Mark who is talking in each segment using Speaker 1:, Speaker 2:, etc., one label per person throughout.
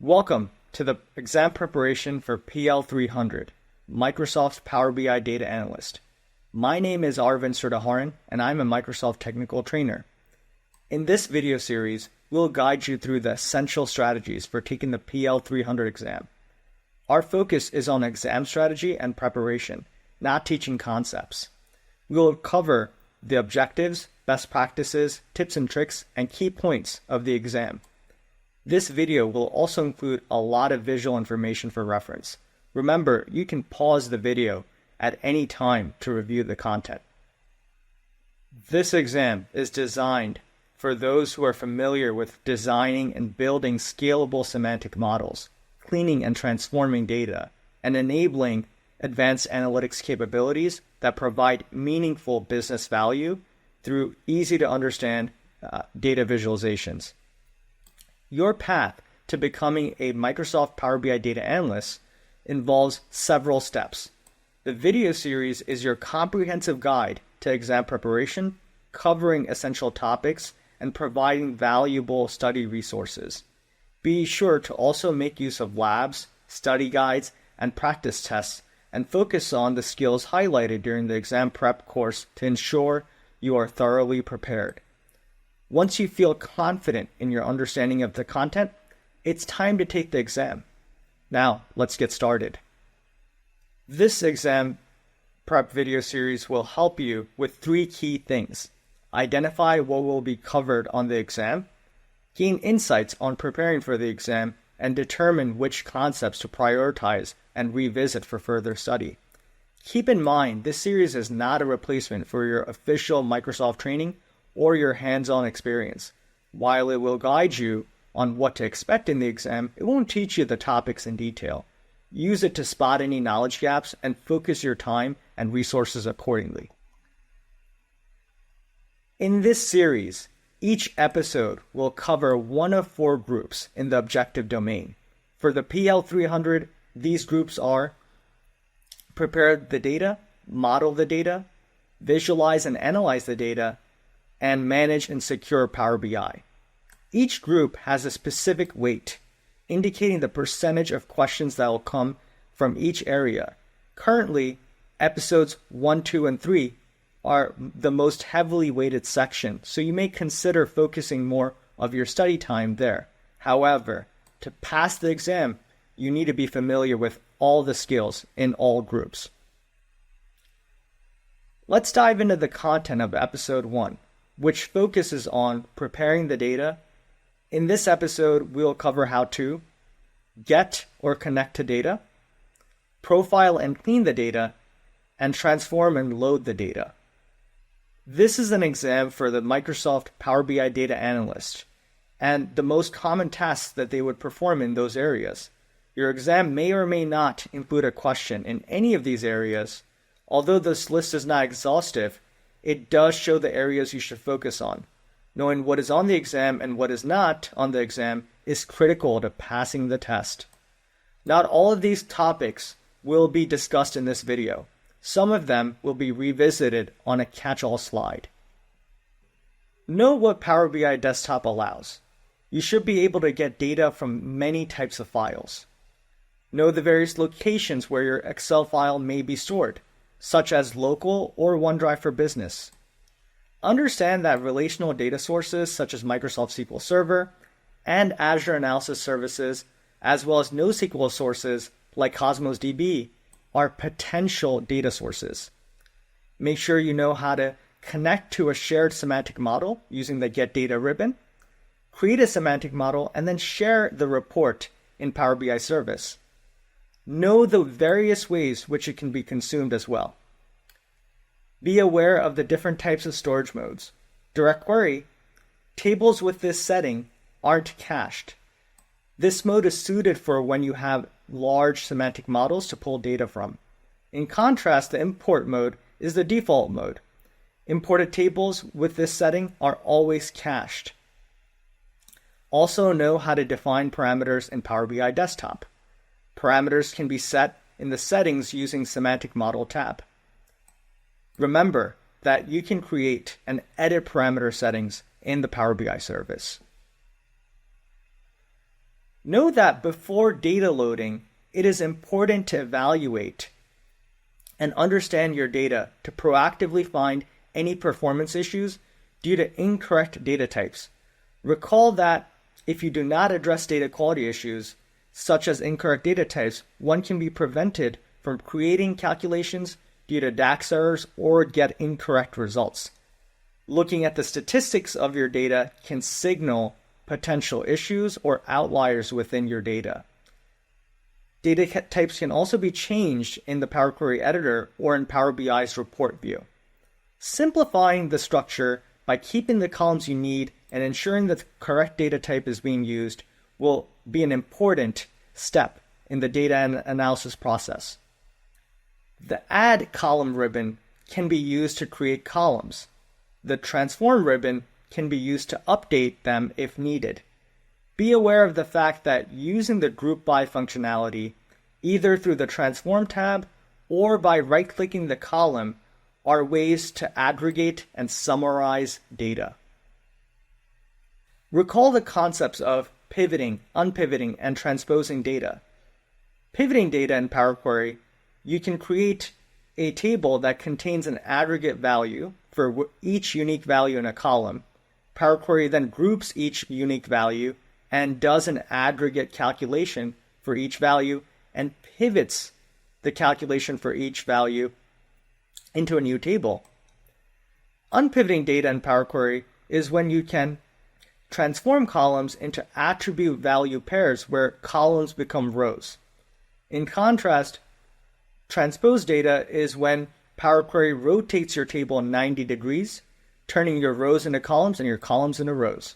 Speaker 1: Welcome to the exam preparation for PL-300, Microsoft Power BI Data Analyst. My name is Aravind, and I'm a Microsoft Technical Trainer. In this video series, we'll guide you through the essential strategies for taking the PL-300 exam. Our focus is on exam strategy and preparation, not teaching concepts. We will cover the objectives, best practices, tips and tricks, and key points of the exam. This video will also include a lot of visual information for reference. Remember, you can pause the video at any time to review the content. This exam is designed for those who are familiar with designing and building scalable semantic models, cleaning and transforming data, and enabling advanced analytics capabilities that provide meaningful business value through easy-to-understand data visualizations. Your path to becoming a Microsoft Power BI data analyst involves several steps. The video series is your comprehensive guide to exam preparation, covering essential topics and providing valuable study resources. Be sure to also make use of labs, study guides, and practice tests, and focus on the skills highlighted during the exam prep course to ensure you are thoroughly prepared. Once you feel confident in your understanding of the content, it's time to take the exam. Now, let's get started. This exam prep video series will help you with three key things: identify what will be covered on the exam, gain insights on preparing for the exam, and determine which concepts to prioritize and revisit for further study. Keep in mind, this series is not a replacement for your official Microsoft training or your hands-on experience. While it will guide you on what to expect in the exam, it won't teach you the topics in detail. Use it to spot any knowledge gaps and focus your time and resources accordingly. In this series, each episode will cover one of four groups in the objective domain. For the PL-300, these groups are: prepare the data, model the data, visualize and analyze the data, and manage and secure Power BI. Each group has a specific weight, indicating the percentage of questions that will come from each area. Currently, episodes 1, 2, and 3 are the most heavily weighted section, so you may consider focusing more of your study time there. However, to pass the exam, you need to be familiar with all the skills in all groups. Let's dive into the content of episode 1, which focuses on preparing the data. In this episode, we'll cover how to get or connect to data, profile and clean the data, and transform and load the data. This is an exam for the Microsoft Power BI data analyst and the most common tasks that they would perform in those areas. Your exam may or may not include a question in any of these areas. Although this list is not exhaustive, it does show the areas you should focus on. Knowing what is on the exam and what is not on the exam is critical to passing the test. Not all of these topics will be discussed in this video. Some of them will be revisited on a catch-all slide. Know what Power BI Desktop allows. You should be able to get data from many types of files. Know the various locations where your Excel file may be stored, such as local or OneDrive for Business. Understand that relational data sources such as Microsoft SQL Server and Azure Analysis Services, as well as NoSQL sources like Cosmos DB, are potential data sources. Make sure you know how to connect to a shared semantic model using the Get Data ribbon, create a semantic model, and then share the report in Power BI Service. Know the various ways which it can be consumed as well. Be aware of the different types of storage modes. Direct query, tables with this setting aren't cached. This mode is suited for when you have large semantic models to pull data from. In contrast, the import mode is the default mode. Imported tables with this setting are always cached. Also know how to define parameters in Power BI Desktop. Parameters can be set in the Settings using Semantic Model tab. Remember that you can create and edit parameter settings in the Power BI service. Know that before data loading, it is important to evaluate and understand your data to proactively find any performance issues due to incorrect data types. Recall that if you do not address data quality issues, such as incorrect data types, one can be prevented from creating calculations due to DAX errors or get incorrect results. Looking at the statistics of your data can signal potential issues or outliers within your data. Data types can also be changed in the Power Query editor or in Power BI's report view. Simplifying the structure by keeping the columns you need and ensuring that the correct data type is being used will be an important step in the data analysis process. The Add Column ribbon can be used to create columns. The Transform ribbon can be used to update them if needed. Be aware of the fact that using the Group By functionality, either through the Transform tab or by right-clicking the column, are ways to aggregate and summarize data. Recall the concepts of pivoting, unpivoting, and transposing data. Pivoting data in Power Query, you can create a table that contains an aggregate value for each unique value in a column. Power Query then groups each unique value and does an aggregate calculation for each value and pivots the calculation for each value into a new table. Unpivoting data in Power Query is when you can transform columns into attribute value pairs where columns become rows. In contrast, transpose data is when Power Query rotates your table 90 degrees, turning your rows into columns and your columns into rows.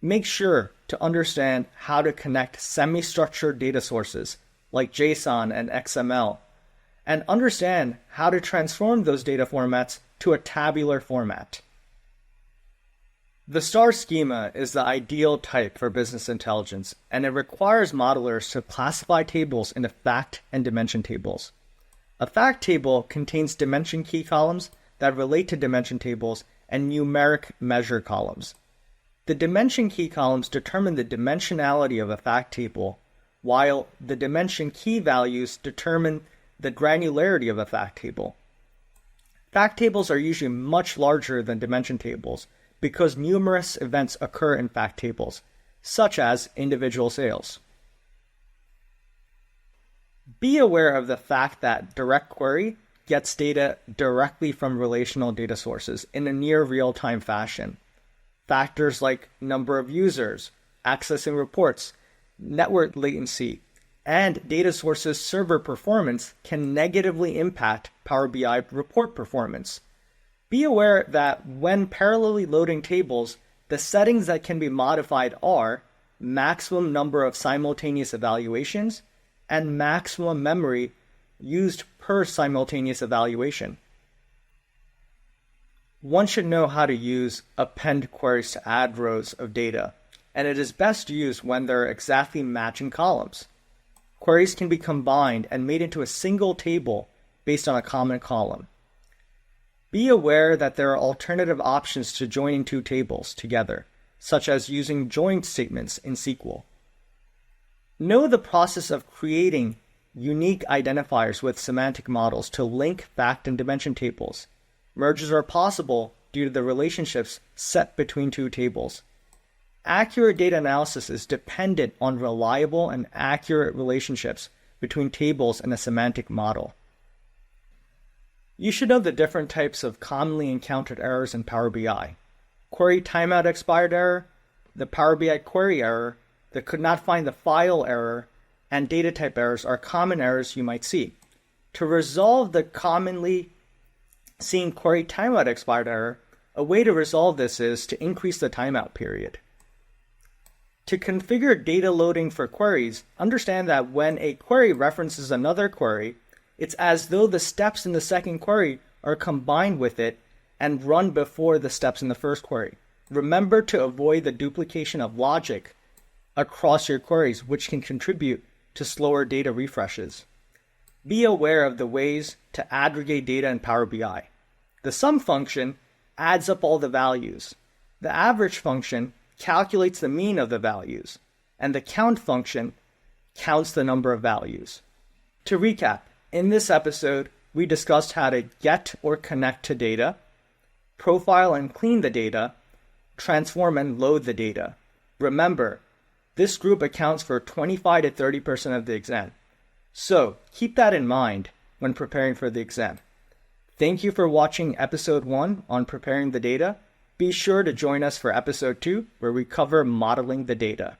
Speaker 1: Make sure to understand how to connect semi-structured data sources like JSON and XML, and understand how to transform those data formats to a tabular format. The star schema is the ideal type for business intelligence, and it requires modelers to classify tables into fact and dimension tables. A fact table contains dimension key columns that relate to dimension tables and numeric measure columns. The dimension key columns determine the dimensionality of a fact table, while the dimension key values determine the granularity of a fact table. Fact tables are usually much larger than dimension tables because numerous events occur in fact tables, such as individual sales. Be aware of the fact that Direct Query gets data directly from relational data sources in a near real-time fashion. Factors like number of users, accessing reports, network latency, and data sources' server performance can negatively impact Power BI report performance. Be aware that when parallelly loading tables, the settings that can be modified are maximum number of simultaneous evaluations and maximum memory used per simultaneous evaluation. One should know how to use append queries to add rows of data, and it is best used when there are exactly matching columns. Queries can be combined and made into a single table based on a common column. Be aware that there are alternative options to joining two tables together, such as using join statements in SQL. Know the process of creating unique identifiers with semantic models to link fact and dimension tables. Merges are possible due to the relationships set between two tables. Accurate data analysis is dependent on reliable and accurate relationships between tables and a semantic model. You should know the different types of commonly encountered errors in Power BI. Query timeout expired error, the Power BI query error, the could not find the file error, and data type errors are common errors you might see. To resolve the commonly seen query timeout expired error, a way to resolve this is to increase the timeout period. To configure data loading for queries, understand that when a query references another query, it's as though the steps in the second query are combined with it and run before the steps in the first query. Remember to avoid the duplication of logic across your queries, which can contribute to slower data refreshes. Be aware of the ways to aggregate data in Power BI. The sum function adds up all the values. The average function calculates the mean of the values. and the count function counts the number of values. To recap, in this episode, we discussed how to get or connect to data, profile and clean the data, transform and load the data. Remember, this group accounts for 25 to 30% of the exam. So keep that in mind when preparing for the exam. Thank you for watching episode 1 on preparing the data. Be sure to join us for episode 2, where we cover modeling the data.